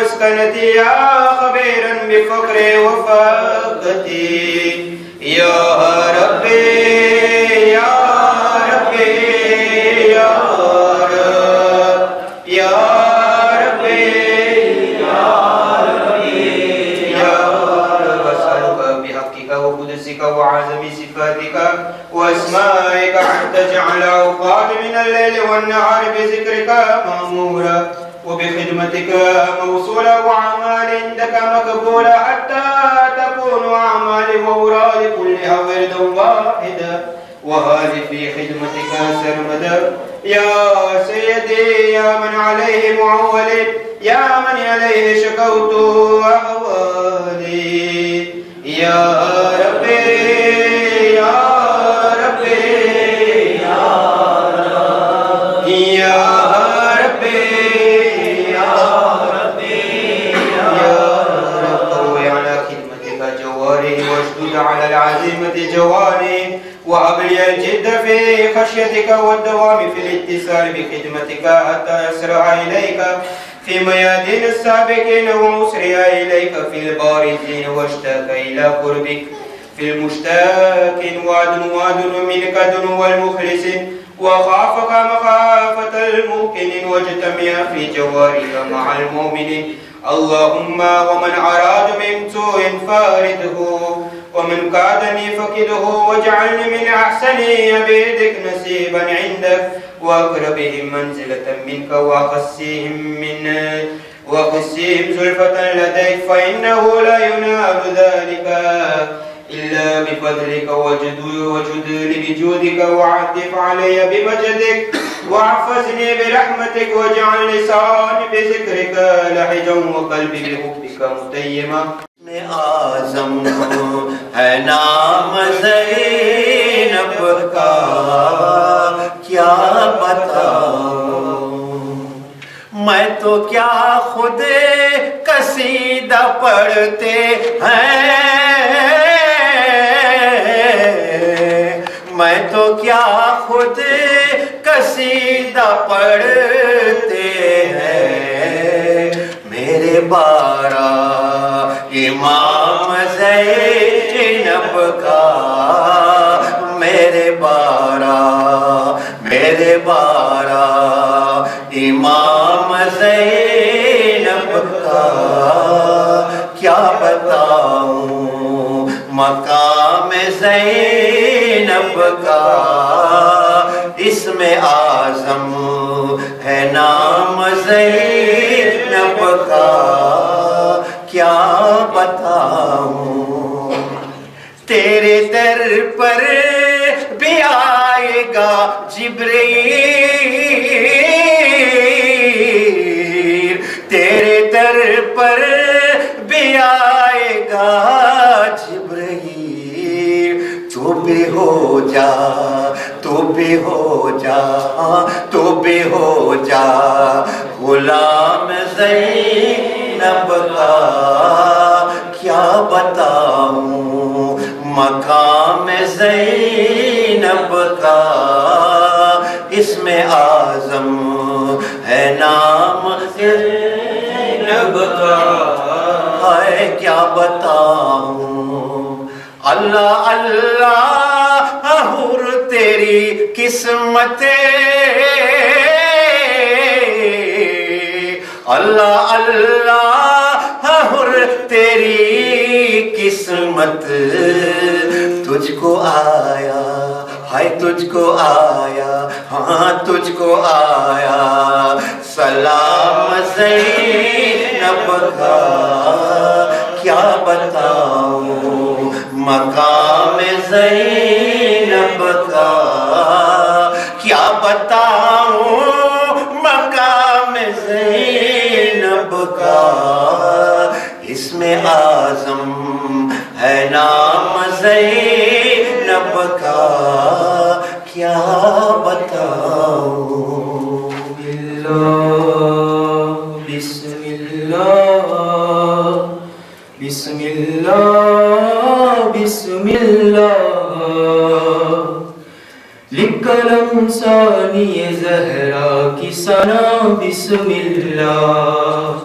مسكنتي يا خبيرا بفقري وفاقتي يا ربي يا ربي يا رب يا ربي يا ربي يا رب أسألك بحقك وقدسك وعظم صفاتك وأسمائك أن تجعل أوقات من الليل والنهار بذكرك مأمورا وبخدمتك موصولة وأعمال عندك مقبولة حتى تكون أعمال وأوراد كلها وردا واحدا وهذه في خدمتك سرمدا يا سيدي يا من عليه معول يا من عليه شكوت أهوالي يا ربي يا ربي يا رب يا ربي يا ربي يا رب قوي على خدمتك جواري واشدد على العزيمة جواري وهب لي الجد في خشيتك والدوام في الاتصال بخدمتك حتى يسرع إليك في ميادين السابقين ومسرع إليك في البارزين واشتاق إلى قربك في المشتاق وادن منك دنو المخلص وخافك مخافة الممكن واجتمع في جوارك مع المؤمنين اللهم ومن أراد من سوء فارده ومن كادني فكده واجعلني من أحسن عبيدك نصيبا عندك وأقربهم منزلة منك وقسيهم زلفة لديك فإنه لا ينال ذلك إلا بفضلك وجد بجودك وعطف علي بمجدك واحفظني برحمتك واجعل لساني بذكرك لحجا وقلبي بحبك متيما آزم ہے نام زینب کا کیا بتاؤں میں تو کیا خود قصیدہ پڑھتے ہیں میں تو کیا خود قصیدہ پڑھتے ہیں میرے بارہ امام زینب کا میرے بارہ امام زینب کا کیا بتاؤں مقام زینب کا اسم اعظم ہے نام زینب کا کیا بتاؤں تیرے در پر بھی آئے گا جبرائیل تیرے در پر بھی آئے گا جبرائیل تو بھی ہو جا غلام زینب کا کیا بتاؤں مقام زینب کا اسم اعظم ہے نام زینب کا ہے کیا بتاؤں اللہ اللہ حور تیری قسمت اللہ اللہ حور تیری قسمت تجھ کو آیا ہائے تجھ کو آیا ہاں تجھ کو آیا سلام زینب کا کیا بتاؤں مقام زینب کا کیا بتاؤں مقام زینب کا اسم اعظم ہے نام زینب کا کیا بتاؤں بسم اللہ بسم اللہ بسم اللہ لکلم ثانی زہرا کی ثنا بسم اللہ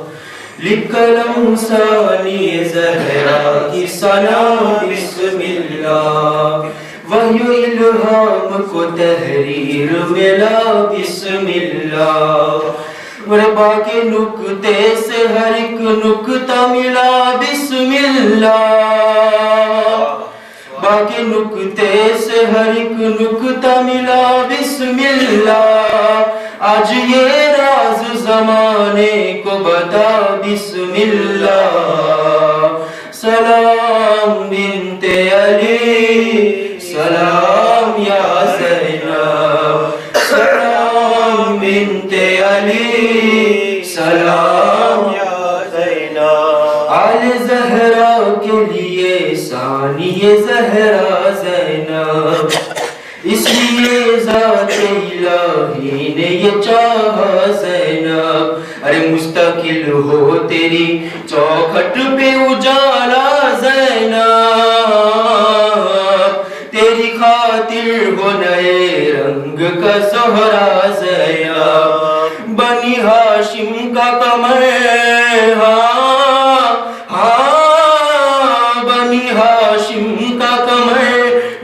لکھ قلم ثانی زہرا کی ثنا بسم اللہ، وحی الہام کو تحریر ملا بسم اللہ، ربا کے نکتے سے ہر ایک نکتہ ملا بسم اللہ، باقی نکتے سے ہر ایک نکتہ ملا بسم اللہ، آج یہ راز زمانے کو بتا بسم اللہ، سلام بنت علی سلام یا زینب، سلام بنت علی سلام یا زینب، آل زہرا کے لیے ثانی زہرا زینب، اس لیے ذات الہی نے یہ چاہا زینب، ارے مستقل ہو تیری چوکھٹ پہ اجالا زینب، تیری خاطر ہو نئے رنگ کا زہرا زینب، بنی ہاشم کا قمر، بنی ہاشم کا قمر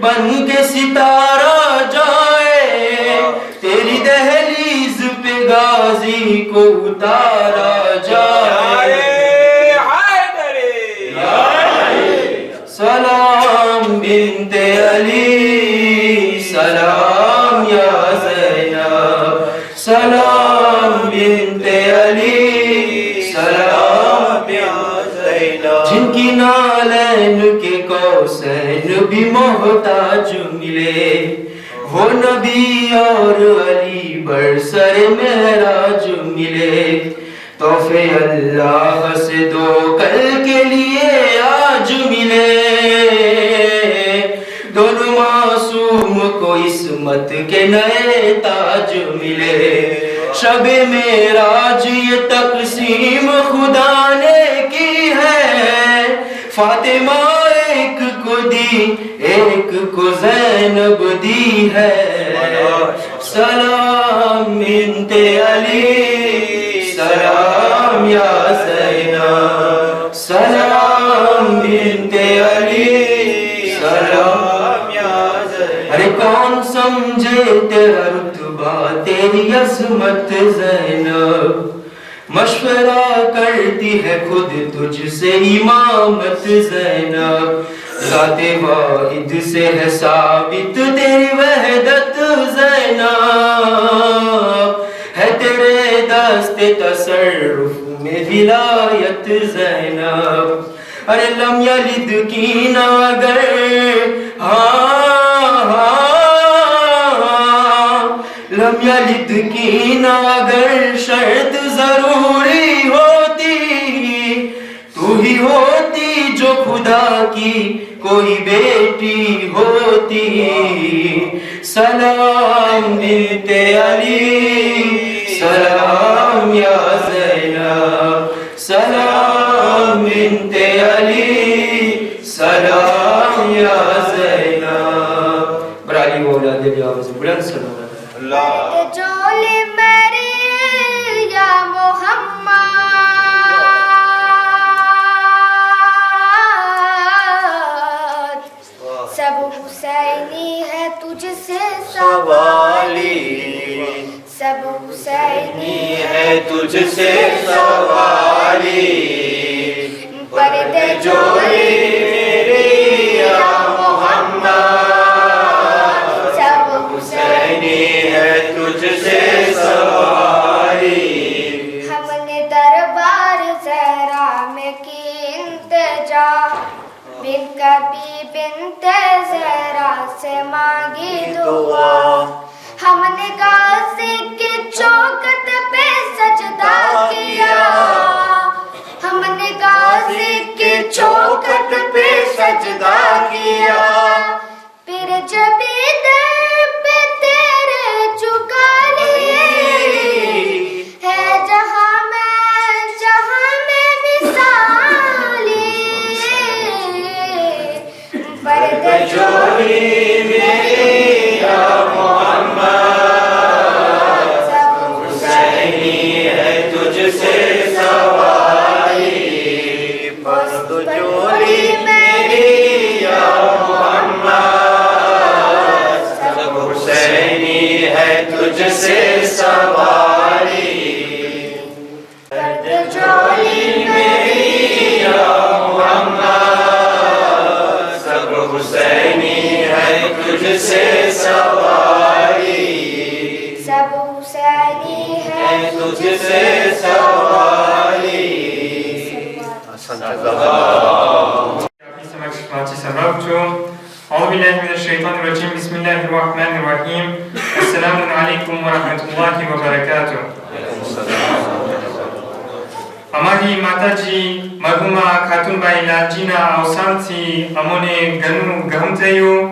بن کے ستارہ جائے، تیری دہلیز پہ غازی کو اتارا جائے، سلام بنت علی سلام یا زینب، سلام بنت علی سلام یا زینب، جن کی نالین کے کوسین بھی محتاج ملے، وہ نبی اور علی برسر معراج ملے، تحفے اللہ سے دو کل کے لیے آج ملے، دونوں معصوم کو عصمت کے نئے تاج ملے، شب معراج یہ تقسیم خدا نے کی ہے، فاطمہ ایک کو دی ایک کو زینب دی ہے، سلام بنت علی سلام یا زینب، سلام بنت علی سلام یا زینب، ارے کون سمجھے تیرا رتبہ تیری عظمت زینب، مشورہ کرتی ہے خود تجھ سے امامت زینب، ذات واحد سے ہے ثابت تیری وحدت زینب، ہے تیرے دست تصرف میں ولایت زینب، ارے لم یلد کی نہ اگر لم یلد کی نہ اگر شرط ضروری ہوتی، تو ہی ہوتی جو خدا کی کوئی بیٹی ہوتی، سلام بنت علی سلام یا زینب، سلام بنت علی سلام یا زینب، برعلی و اولاد بیاوز بلند سلام جولے میری یا محمد، سب حسینی ہے تجھ سے سوالی، سب حسینی ہے تجھ سے سوالی، پردے جولے میری یا محمد، سب حسینی ہے تجھ سے سواری، ہم نے دربار زہرا میں کی انتجا، بن کبھی بنت زہرا سے مانگی دعا، ہم نے غازی کی چوکھٹ پہ سجدہ کیا، ہم نے غازی کی چوکھٹ پہ سجدہ کیا، پھر جب در پہ تیرے چکا لیے، ہے جہاں میں مثالی، پردہ جولی میری یا محمد، سب حسینی ہے تجھ سے سوال، हुसैनी है तुझसे सवारी सब हुसैनी है तुझसे सवारी أعوذ بالله من الشيطان الرجيم بسم الله الرحمن الرحيم السلام عليكم ورحمة الله وبركاته અમારી માતાજી મરહુમા ખાતુનબાઈ લાલજીના અવસાનથી અમોને ઘણું ગમ થયું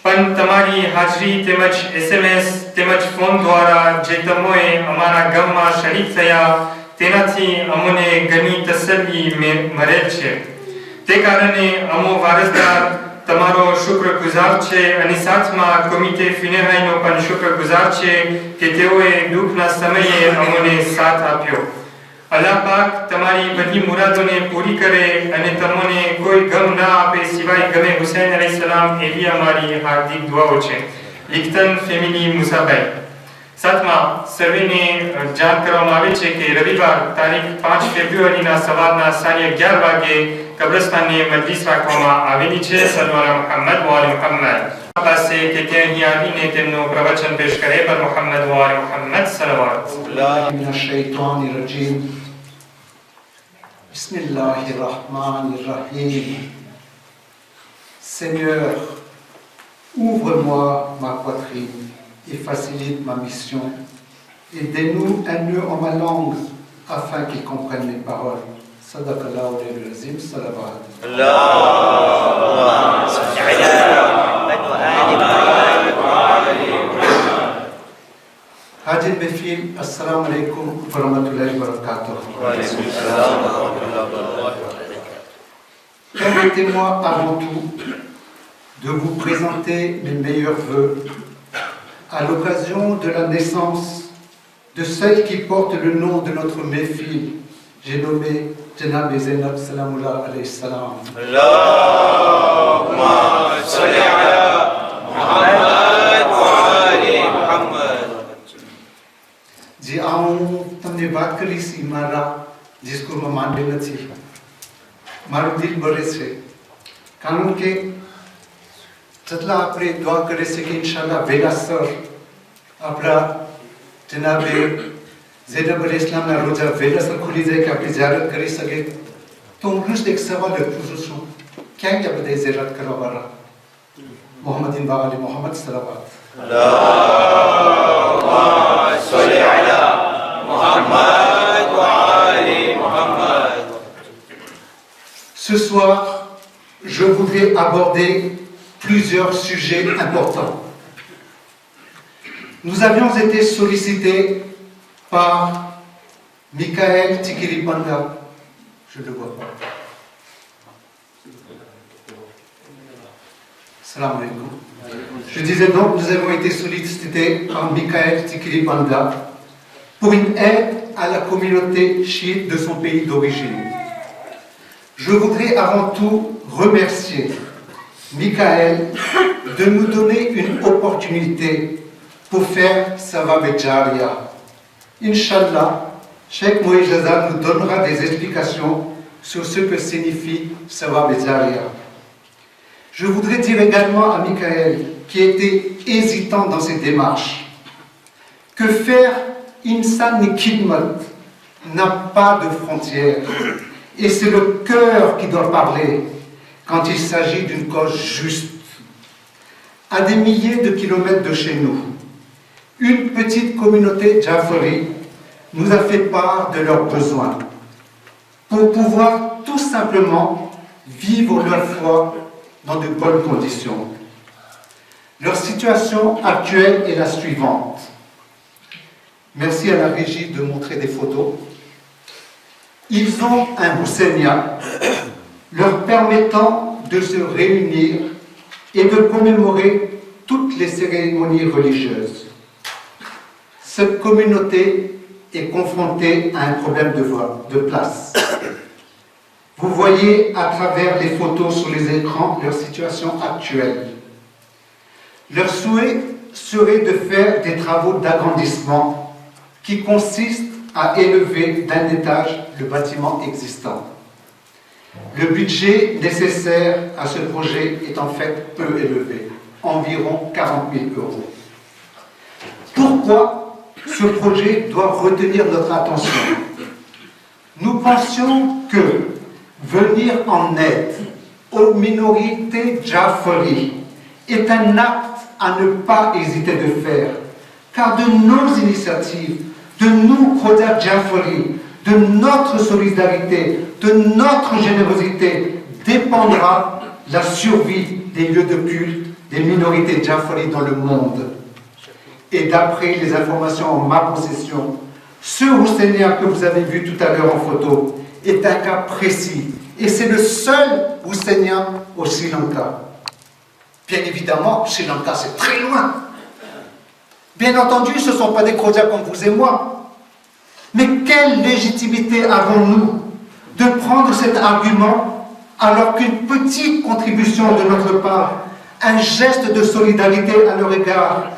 પણ તમારી હાજરી તેમજ SMS તેમજ ફોન દ્વારા જે તમોએ અમારા ગમમાં શરીક થયા તેનાથી અમોને ઘણી તસલ્લી મળેલ છે તે કારણે અમો વારસદાર તમારો શુક્રગુજાર છે અને સાથમાં કોમિટે ફિનેહાઈનો પણ શુક્રગુજાર છે કે તેઓએ દુઃખના સમયે અમોને સાથ આપ્યો અલ્લાહ પાક તમારી બધી મુરાદોને પૂરી કરે અને તમને કોઈ ગમ ના આપે સિવાય ગમે હુસૈન અલૈહિસ્સલામ એવી અમારી હાર્દિક દુઆઓ છે લિખતન ફેમિલી મુસાભાઈ સાતમા સર્વેને જાણ કરવામાં આવે છે કે રવિવાર તારીખ 5 ફેબ્રુઆરીના સવારના 11:30 વાગે કબ્રસ્તાનને મજલિસ રાખવામાં આવેલી છે સલ્લલ્લાહુ મુહમ્મદ વ આલે મુહમ્મદ પાસે કે તે અહીં આવીને તેમનું પ્રવચન પેશ કરે પર મુહમ્મદ વ આલે મુહમ્મદ સલવાત મિનશ શૈતાનિર રજીમ બિસ્મિલ્લાહિર rahmanir rahim Seigneur, ouvre-moi ma poitrine et facilite ma mission. Aidez-nous un nœud en ma langue afin qu'ils comprennent mes paroles. Sadaqallahu al-azim, salawat. Allahumma salli ala Hadjin Befil, assalamu alaikum wa rahmatullahi wa barakatuh. Permettez-moi avant tout de vous présenter mes meilleurs vœux à l'occasion de la naissance de celle qui porte le nom de notre méfil, j'ai nommé Janab Zainab Salamullah alayhi salam. Allahumma salli ala Muhammad wa ali Muhammad. જે હું તમને વાત કરીશ એ મારા ડિસ્કોમાં માંડે નથી મારું દિલ ભરે છે કારણ કે જેટલા આપણે દુઆ કરે છે કે ઇન્શાલ્લાહ વેલાસર આપણા જનાબે ઝૈનબ અલૈહિસ્સલામના રોજા વેલાસર ખુલી જાય કે આપણે ઝિયારત કરી શકે તો હું juste એક સવાલ પૂછું છું ક્યાં ક્યાં બધા ઝિયારત કરવા વાળા મોહમ્મદીન વાલે મોહમ્મદ સલાવત Allahumma salli ala Muhammad wa ali Muhammad. Ce soir, je voudrais aborder plusieurs sujets importants. Nous avions été sollicités par Michael Tikiripanda. Je ne le vois pas. Salam alaikum. Je disais donc, nous avons été sollicités par Michael Tikiripanda pour une aide à la communauté chiite de son pays d'origine. Je voudrais avant tout remercier Michael de nous donner une opportunité pour faire Sawab Jaria. Inch'Allah, Cheikh Moïse Jazal nous donnera des explications sur ce que signifie Sawab Jaria. Je voudrais dire également à Michael, qui était hésitant dans ses démarches, que faire Insan Khidmat n'a pas de frontières. Et c'est le cœur qui doit parler quand il s'agit d'une cause juste. À des milliers de kilomètres de chez nous, une petite communauté Jafari nous a fait part de leurs besoins pour pouvoir tout simplement vivre leur foi dans de bonnes conditions. Leur situation actuelle est la suivante. Merci à la régie de montrer des photos. Ils ont un Husseiniya leur permettant de se réunir et de commémorer toutes les cérémonies religieuses. Cette communauté est confrontée à un problème de place. Vous voyez à travers les photos sur les écrans leur situation actuelle. Leur souhait serait de faire des travaux d'agrandissement qui consistent à élever d'un étage le bâtiment existant. le budget nécessaire à ce projet est en fait peu élevé, environ 40 000 euros. Pourquoi ce projet doit retenir notre attention? Nous pensions que venir en aide aux minorités Jafari est un acte à ne pas hésiter de faire, car de nos initiatives, de nous, Khoja Jafari, de notre solidarité, de notre générosité, dépendra la survie des lieux de culte des minorités Jafari dans le monde. Et d'après les informations en ma possession, ce Husseiniens que vous avez vu tout à l'heure en photo est un cas précis. Et c'est le seul Husseiniens au Sri Lanka. Bien évidemment, Sri Lanka, c'est très loin. Bien entendu, ce ne sont pas des Khoja comme vous et moi. Mais quelle légitimité avons-nous de prendre cet argument alors qu'une petite contribution de notre part, un geste de solidarité à leur égard,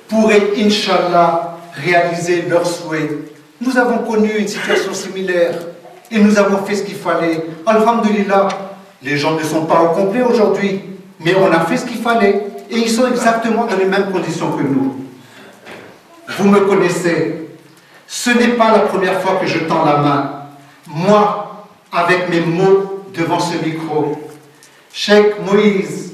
pourrait, Inch'Allah, réaliser leurs souhaits? Nous avons connu une situation similaire et nous avons fait ce qu'il fallait. Alhamdulillah, les gens ne sont pas au complet aujourd'hui, mais on a fait ce qu'il fallait et ils sont exactement dans les mêmes conditions que nous. Vous me connaissez, ce n'est pas la première fois que je tends la main. Moi, avec mes mots devant ce micro, Cheikh Moïse,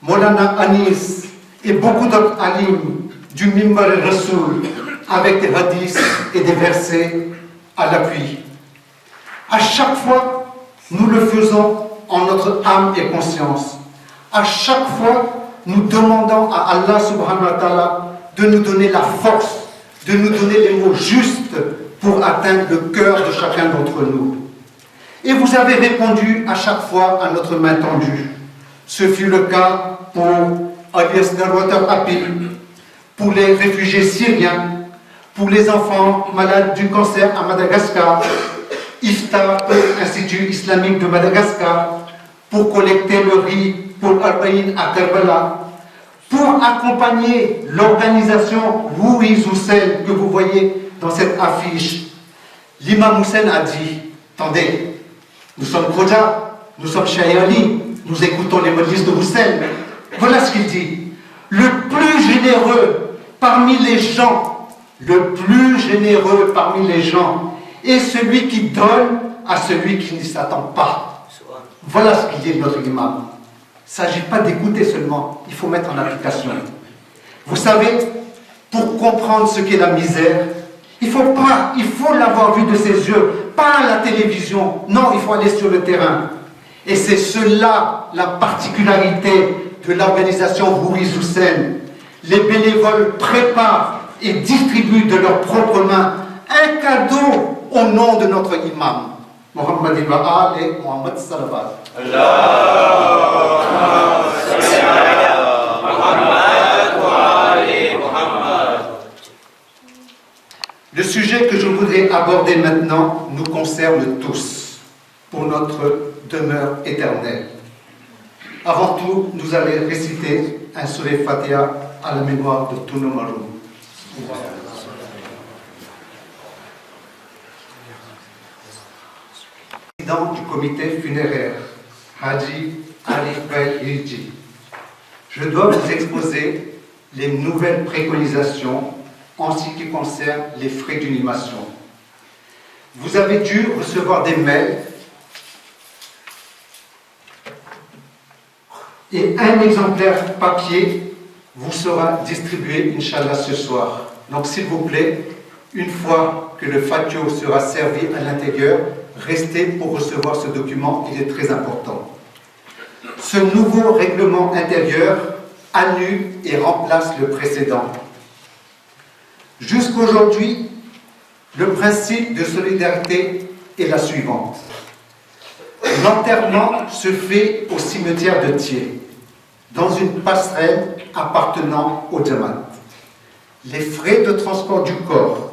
Molana Anis et beaucoup d'autres alim du Mimbar Rasoul avec des hadiths et des versets à l'appui. À chaque fois, nous le faisons en notre âme et conscience. À chaque fois, nous demandons à Allah subhanahu wa ta'ala de nous donner la force, de nous donner les mots justes pour atteindre le cœur de chacun d'entre nous. Et vous avez répondu à chaque fois à notre main tendue. Ce fut le cas pour Alias Darwater Api, pour les réfugiés syriens, pour les enfants malades du cancer à Madagascar, Iftar, Institut islamique de Madagascar, pour collecter le riz pour Al-Baïn à Karbala, pour accompagner l'organisation Louis Hussein que vous voyez dans cette affiche. L'imam Hussein a dit, attendez, nous sommes Khoja, nous sommes Shayali, nous écoutons les modistes de Hussein. Voilà ce qu'il dit. Le plus généreux parmi les gens, le plus généreux parmi les gens est celui qui donne à celui qui ne s'attend pas. Voilà ce qu'il dit notre imam. Il ne s'agit pas d'écouter seulement, il faut mettre en application. Vous savez, pour comprendre ce qu'est la misère, il faut l'avoir vu de ses yeux, pas à la télévision. Non, il faut aller sur le terrain. Et c'est cela la particularité de l'organisation Louis Hussein. Les bénévoles préparent et distribuent de leurs propres mains un cadeau au nom de notre imam. Mohammed ibn Ali Mohammed Salawat. Le sujet que je voudrais aborder maintenant nous concerne tous, pour notre demeure éternelle. Avant tout, nous allons réciter un Surah Fatiha à la mémoire de tous nos marous. Président du comité funéraire, Haji Ali Baïji, je dois vous exposer les nouvelles préconisations en ce qui concerne les frais d'inhumation. Vous avez dû recevoir des mails et un exemplaire papier vous sera distribué, Inch'Allah, ce soir. Donc, s'il vous plaît, une fois que le fatio sera servi à l'intérieur, restez pour recevoir ce document, il est très important. Ce nouveau règlement intérieur annule et remplace le précédent. Jusqu'aujourd'hui, le principe de solidarité est la suivante. L'enterrement se fait au cimetière de Thiers, dans une passerelle appartenant au Jamaat. Les frais de transport du corps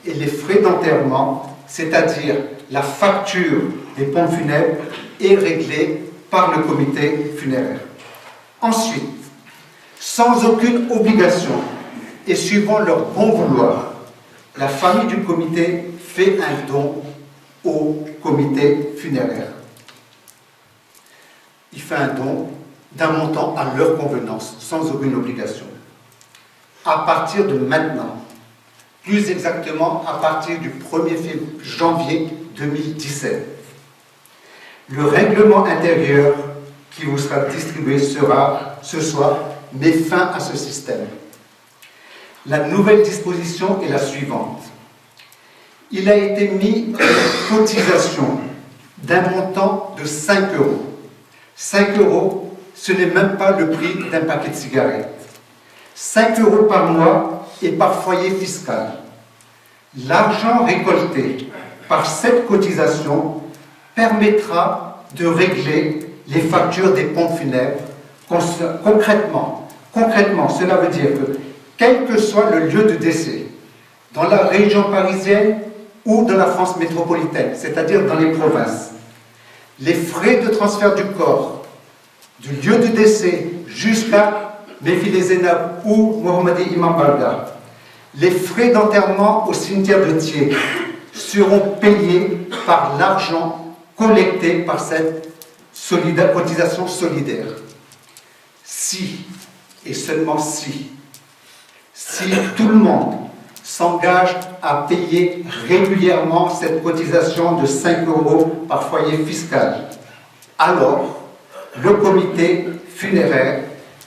et les frais d'enterrement, c'est-à-dire la facture des pompes funèbres, est réglée par le comité funéraire. Ensuite, sans aucune obligation et suivant leur bon vouloir, la famille du comité fait un don au comité funéraire. il fait un don d'un montant à leur convenance, sans aucune obligation. À partir de maintenant, plus exactement à partir du 1er janvier 2017, le règlement intérieur qui vous sera distribué ce soir met fin à ce système. La nouvelle disposition est la suivante. Il a été mis une cotisation d'un montant de 5 €. 5 €, ce n'est même pas le prix d'un paquet de cigarettes. 5 € par mois et par foyer fiscal. L'argent récolté par cette cotisation permettra de régler les factures des pompes funèbres. Concrètement, cela veut dire que, quel que soit le lieu de décès, dans la région parisienne ou dans la France métropolitaine, c'est-à-dire dans les provinces, les frais de transfert du corps du lieu de décès jusqu'à Mefile Zeynab ou Mohammadi Imam Balda, les frais d'enterrement au cimetière de Thiers seront payés par l'argent collecté par cette cotisation solidaire. Si, et seulement si tout le monde s'engage à payer régulièrement cette cotisation de 5 € par foyer fiscal, alors le comité funéraire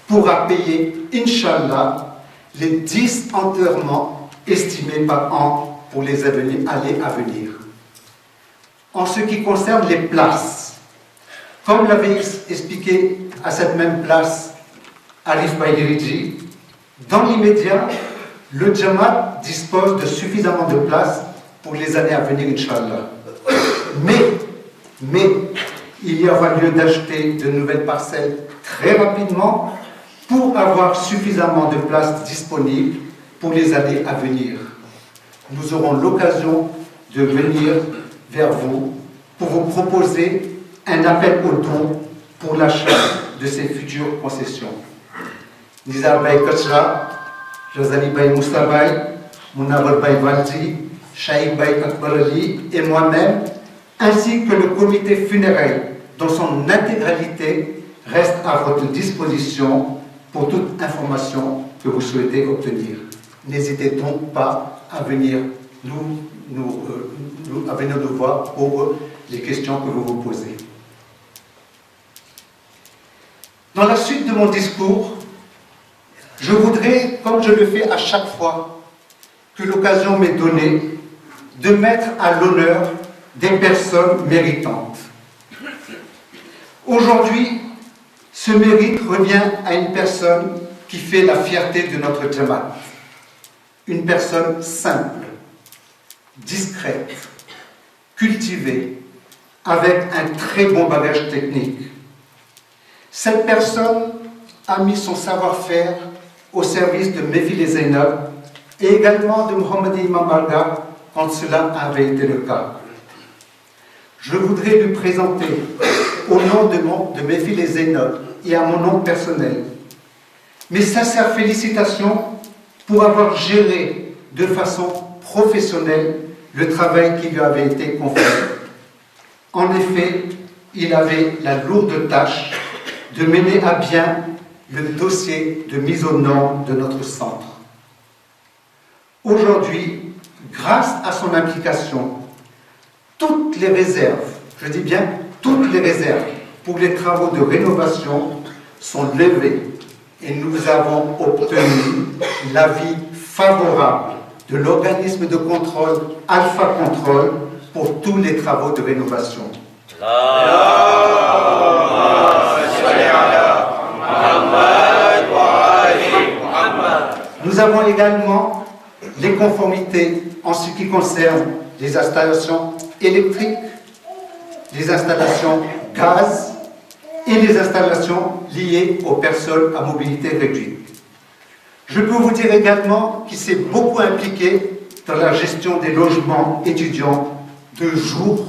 pourra payer, Inch'Allah, les 10 enterrements estimés par an pour les années à venir. En ce qui concerne les places, comme l'avait expliqué à cette même place Arif Bayriji, dans l'immédiat, le Jamaat dispose de suffisamment de places pour les années à venir, Inch'Allah. Mais il y aura lieu d'acheter de nouvelles parcelles très rapidement pour avoir suffisamment de places disponibles pour les années à venir. Nous aurons l'occasion de venir vers vous pour vous proposer un appel au don pour l'achat de ces futures concessions. Nizar Bay Kachra, Jazali Bay Moustabay, Munawar Bay Valdi, Shaïk Bay Akbar Ali et moi-même, ainsi que le comité funéraire dans son intégralité, reste à votre disposition pour toute information que vous souhaitez obtenir. N'hésitez donc pas à venir nous voir pour les questions que vous vous posez. Dans la suite de mon discours, je voudrais, comme je le fais à chaque fois que l'occasion m'est donnée, de mettre à l'honneur des personnes méritantes. Aujourd'hui, ce mérite revient à une personne qui fait la fierté de notre Jamaat. Une personne simple, discrète, cultivée, avec un très bon bagage technique. Cette personne a mis son savoir-faire au service de Mefile Zeynab et également de Mohammadi Imam Balda quand cela avait été le cas. Je voudrais lui présenter, au nom de Mefile Zeynab et à mon nom personnel, mes sincères félicitations pour avoir géré de façon professionnelle le travail qui lui avait été confié. En effet, il avait la lourde tâche de mener à bien le dossier de mise aux normes de notre centre. Aujourd'hui, grâce à son implication, toutes les réserves, je dis bien toutes les réserves pour les travaux de rénovation sont levées et nous avons obtenu l'avis favorable de l'organisme de contrôle Alpha Control pour tous les travaux de rénovation. Nous avons également les conformités en ce qui concerne les installations électriques, les installations gaz et les installations liées aux personnes à mobilité réduite. Je peux vous dire également qu'il s'est beaucoup impliqué dans la gestion des logements étudiants de jour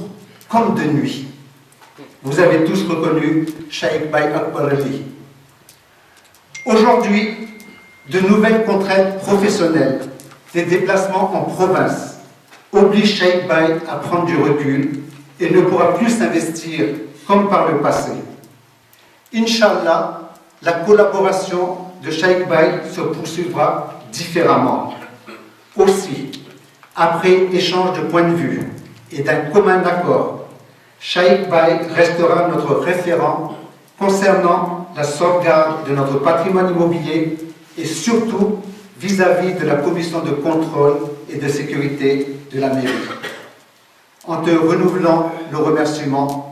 comme de nuit. Vous avez tous reconnu Shaïk Bay Akbar Ali. Aujourd'hui, de nouvelles contraintes professionnelles, des déplacements en province, obligent Shaïk Bay à prendre du recul et ne pourra plus s'investir comme par le passé. Inch'Allah, la collaboration de Cheikh Baye se poursuivra différemment. Aussi, après échange de points de vue et d'un commun accord, Cheikh Baye restera notre référent concernant la sauvegarde de notre patrimoine immobilier et surtout vis-à-vis de la commission de contrôle et de sécurité de la mairie. En te renouvelant le remerciement,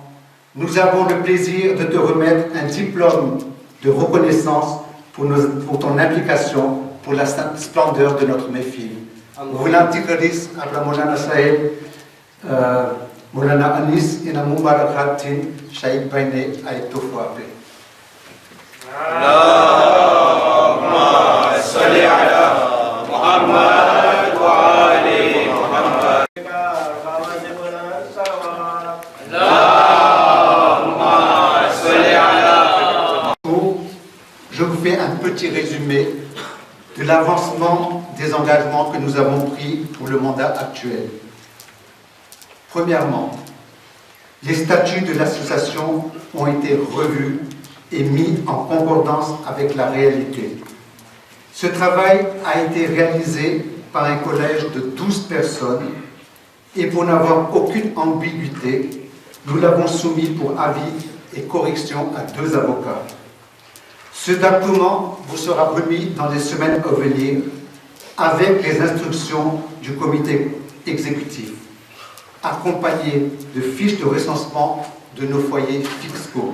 nous avons le plaisir de te remettre un diplôme de reconnaissance pour ton implication pour la splendeur de notre méfile. Voulant Tikadis, Abra Molana Sahel, Molana Anis, et Namou Barakatin, Cheikh Baye Aïtofouape. Allahumma salli ala Muhammad wa ali Muhammad. Allahumma salli ala. Je vous fais un petit résumé de l'avancement des engagements que nous avons pris pour le mandat actuel. Premièrement, les statuts de l'association ont été revus et mis en concordance avec la réalité. Ce travail a été réalisé par un collège de 12 personnes et pour n'avoir aucune ambiguïté, nous l'avons soumis pour avis et correction à 2 avocats. Ce document vous sera remis dans les semaines à venir avec les instructions du comité exécutif, accompagné de fiches de recensement de nos foyers fiscaux.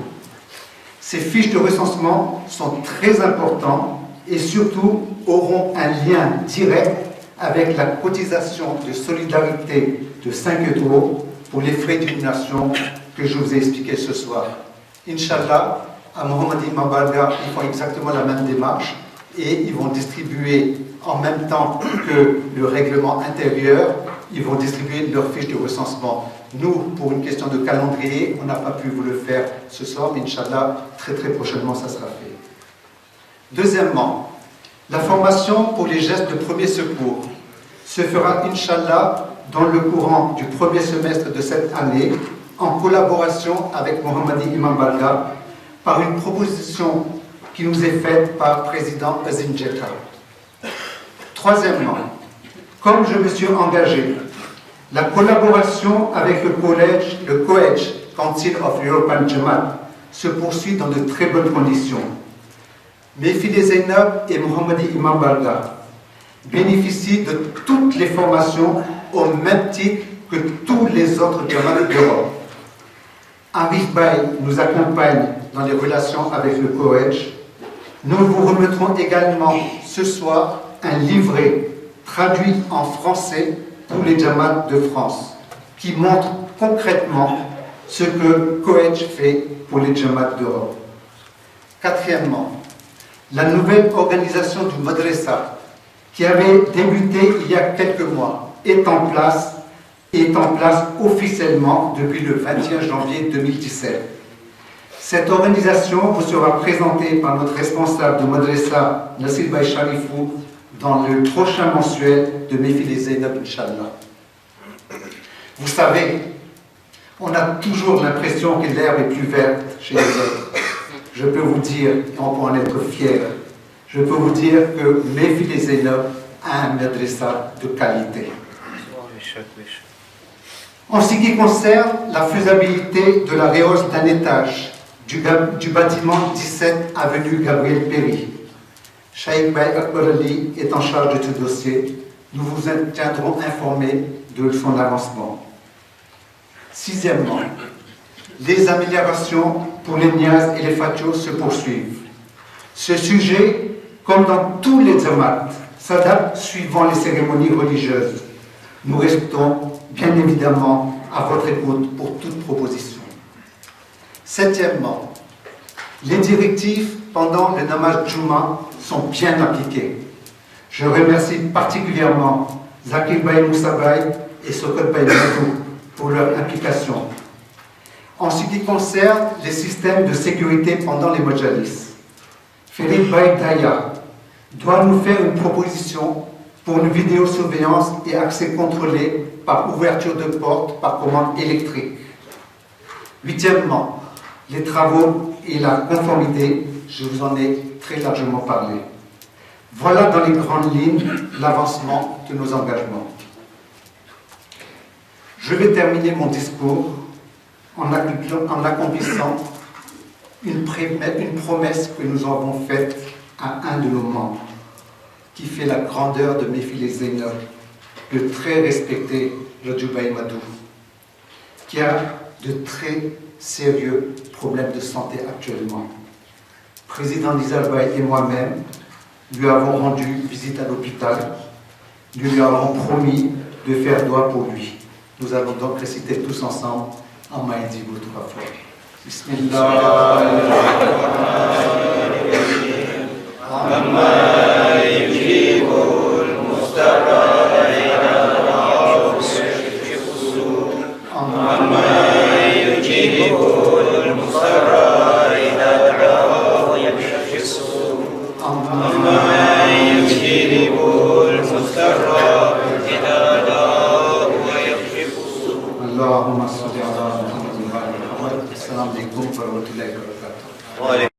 Ces fiches de recensement sont très importantes et surtout auront un lien direct avec la cotisation de solidarité de 5 € pour les frais d'inhumation que je vous ai expliqué ce soir. Inch'Allah, à Mohamed Mabarga, ils font exactement la même démarche et ils vont distribuer en même temps que le règlement intérieur, ils vont distribuer leurs fiches de recensement. Nous, pour une question de calendrier, on n'a pas pu vous le faire ce soir, mais Inch'Allah, très prochainement, ça sera fait. Deuxièmement, la formation pour les gestes de premier secours se fera, Inch'Allah, dans le courant du premier semestre de cette année, en collaboration avec Mohamed Imam Balga, par une proposition qui nous est faite par le président Azim Djeka. Troisièmement, comme je me suis engagé, la collaboration avec le COEJ, Council of European Jamaat, se poursuit dans de très bonnes conditions. Mefile Zainab et Mohamed Imam Balga bénéficient de toutes les formations au même titre que tous les autres Jamaat d'Europe. Arif Baye nous accompagne dans les relations avec le COEJ. Nous vous remettrons également ce soir un livret traduit en français pour les Jamaat de France, qui montre concrètement ce que COEJ fait pour les Jamaat d'Europe. Quatrièmement, la nouvelle organisation du Madrasa, qui avait débuté il y a quelques mois, est en place officiellement depuis le 21 janvier 2017. Cette organisation vous sera présentée par notre responsable de Madrasa, Nassir Baye Sharifou, dans le prochain mensuel de Mefile Zainab, Inch'Allah. Vous savez, on a toujours l'impression que l'herbe est plus verte chez les autres. Je peux vous dire, et on peut en être fier, je peux vous dire que Mefile Zainab a un madrasa de qualité. En ce qui concerne la faisabilité de la rehausse d'un étage du bâtiment 17 avenue Gabriel Péry, Cheikh Baye Akbar Ali est en charge de ce dossier. Nous vous tiendrons informés de son avancement. Sixièmement, les améliorations pour les niaz et les fatios se poursuivent. Ce sujet, comme dans tous les Jamaat, s'adapte suivant les cérémonies religieuses. Nous restons bien évidemment à votre écoute pour toute proposition. Septièmement, les directives pendant le namaz Juma sont bien appliquées. Je remercie particulièrement Zakir Baye Moussa Baye et Sokot Baye Madou pour leur implication. En ce qui concerne les systèmes de sécurité pendant les majalis, Ferid Baye Daya doit nous faire une proposition pour une vidéosurveillance et accès contrôlé par ouverture de porte par commande électrique. Huitièmement, Les travaux et la conformité, je vous en ai très largement parlé. Voilà dans les grandes lignes l'avancement de nos engagements. Je vais terminer mon discours en accomplissant une promesse que nous avons faite à un de nos membres, qui fait la grandeur de Mefilé Zainab, le très respecté Lodjoubaï Madou, qui a de très sérieux problèmes de santé actuellement. Président Nizarbaï et moi-même lui avons rendu visite à l'hôpital. Nous lui avons promis de faire doigt pour lui. Nous allons donc réciter tous ensemble en Maïdibou 3 fois. Bismillah. اللهم صل على محمد وعلى محمد. السلام عليكم ورحمة الله وبركاته.